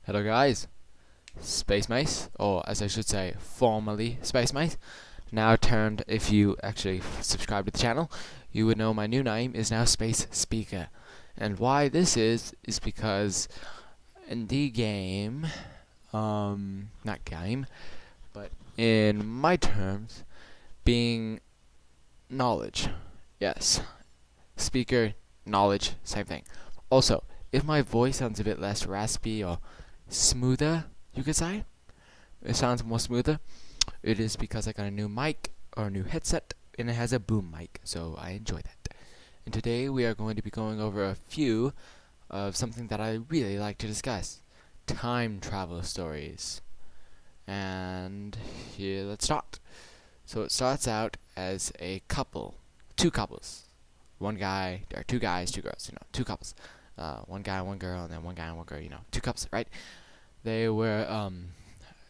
Hello guys, Space Mace, or as I should say, formerly Space Mace, now turned, if you actually subscribe to the channel, you would know my new name is now Space Speaker. And why this is because in the game, not game, but in my terms, being knowledge, yes, speaker, knowledge, same thing. Also, if my voice sounds a bit less raspy or smoother, you could say, it sounds more smoother, it is because I got a new mic or a new headset and it has a boom mic, so I enjoy that. And today we are going to be going over a few of something that I really like to discuss: time travel stories. And here, let's start. So it starts out as a couple, two couples, one guy, or two guys, two girls, two couples. One guy, one girl, and then one guy and one girl, two couples, right? They were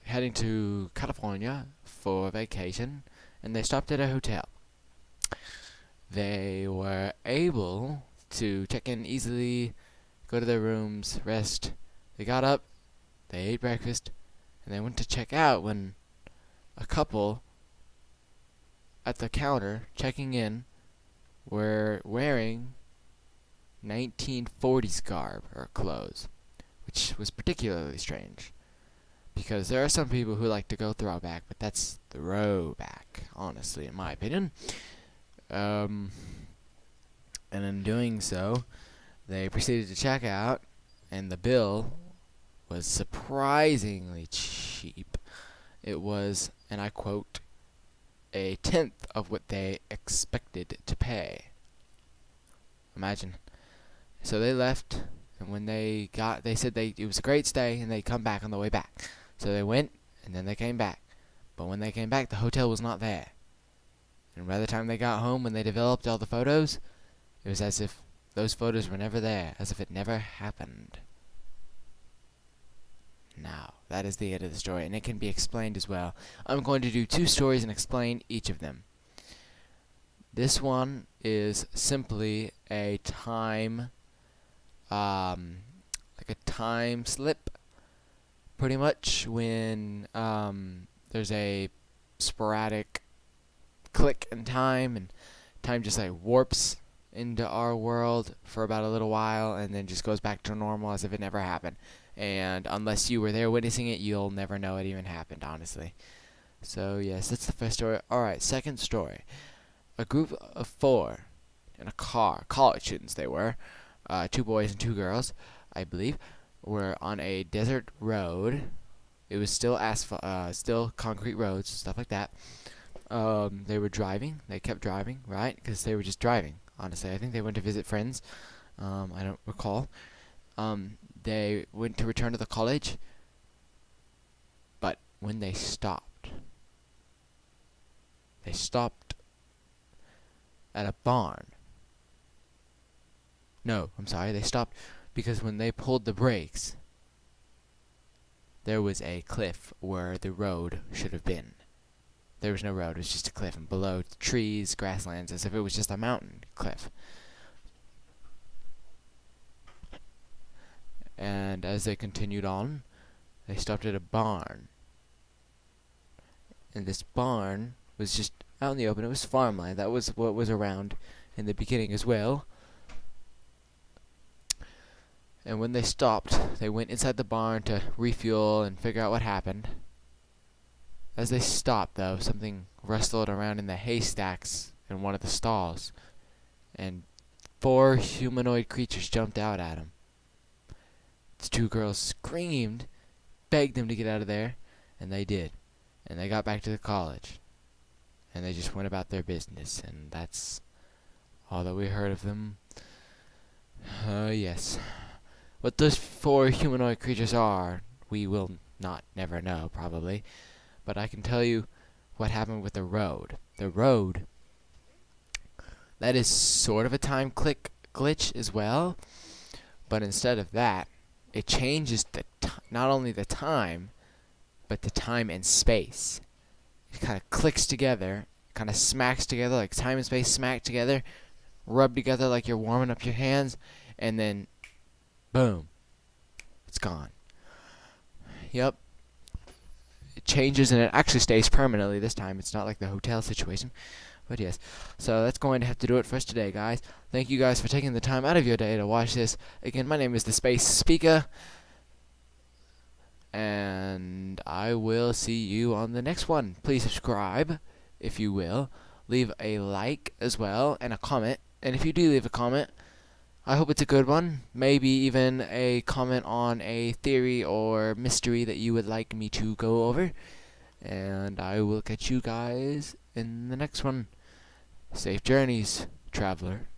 heading to California for vacation, and they stopped at a hotel. They were able to check in easily, go to their rooms, rest. They got up, they ate breakfast, and they went to check out when a couple at the counter checking in were wearing 1940s garb or clothes, which was particularly strange because there are some people who like to go throwback, but that's throwback, honestly, in my opinion. And in doing so, they proceeded to check out, and the bill was surprisingly cheap. It was, and I quote, a tenth of what they expected to pay. Imagine. So they left, and when they said it was a great stay, and they'd come back on the way back. So they went, and then they came back. But when they came back, the hotel was not there. And by the time they got home, when they developed all the photos, it was as if those photos were never there, as if it never happened. Now, that is the end of the story, and it can be explained as well. I'm going to do two stories and explain each of them. This one is simply a time, like a time slip, pretty much, when there's a sporadic click in time, and time just like warps into our world for about a little while, and then just goes back to normal as if it never happened. And unless you were there witnessing it, you'll never know it even happened, honestly. So yes, that's the first story. Alright, second story. A group of four in a car, college students they were, 2 boys and 2 girls, I believe, were on a desert road. It was still still concrete roads, stuff like that. They were driving. They kept driving, right? Because they were just driving, honestly. I think they went to visit friends. I don't recall. They went to return to the college, but when they stopped at a barn. No, I'm sorry, they stopped because when they pulled the brakes, there was a cliff where the road should have been. There was no road, it was just a cliff, and below trees, grasslands, as if it was just a mountain cliff. And as they continued on, they stopped at a barn. And this barn was just out in the open. It was farmland. That was what was around in the beginning as well. And when they stopped, they went inside the barn to refuel and figure out what happened. As they stopped, though, something rustled around in the haystacks in one of the stalls, and 4 humanoid creatures jumped out at them. The 2 girls screamed, begged them to get out of there, and they did. And they got back to the college. And they just went about their business, and that's all that we heard of them. Yes. What those 4 humanoid creatures are, we will never know, probably. But I can tell you what happened with the road. The road, that is sort of a time glitch as well, but instead of that, it changes not only the time, but the time and space. It kind of clicks together, kind of smacks together, like time and space smack together, rub together like you're warming up your hands, and then, boom, it's gone. Yep. It changes and it actually stays permanently this time. It's not like the hotel situation. But yes, so that's going to have to do it for us today, guys. Thank you guys for taking the time out of your day to watch this. Again, my name is the Space Speaker, and I will see you on the next one. Please subscribe, if you will. Leave a like as well, and a comment. And if you do leave a comment, I hope it's a good one. Maybe even a comment on a theory or mystery that you would like me to go over. And I will catch you guys in the next one. Safe journeys, traveler.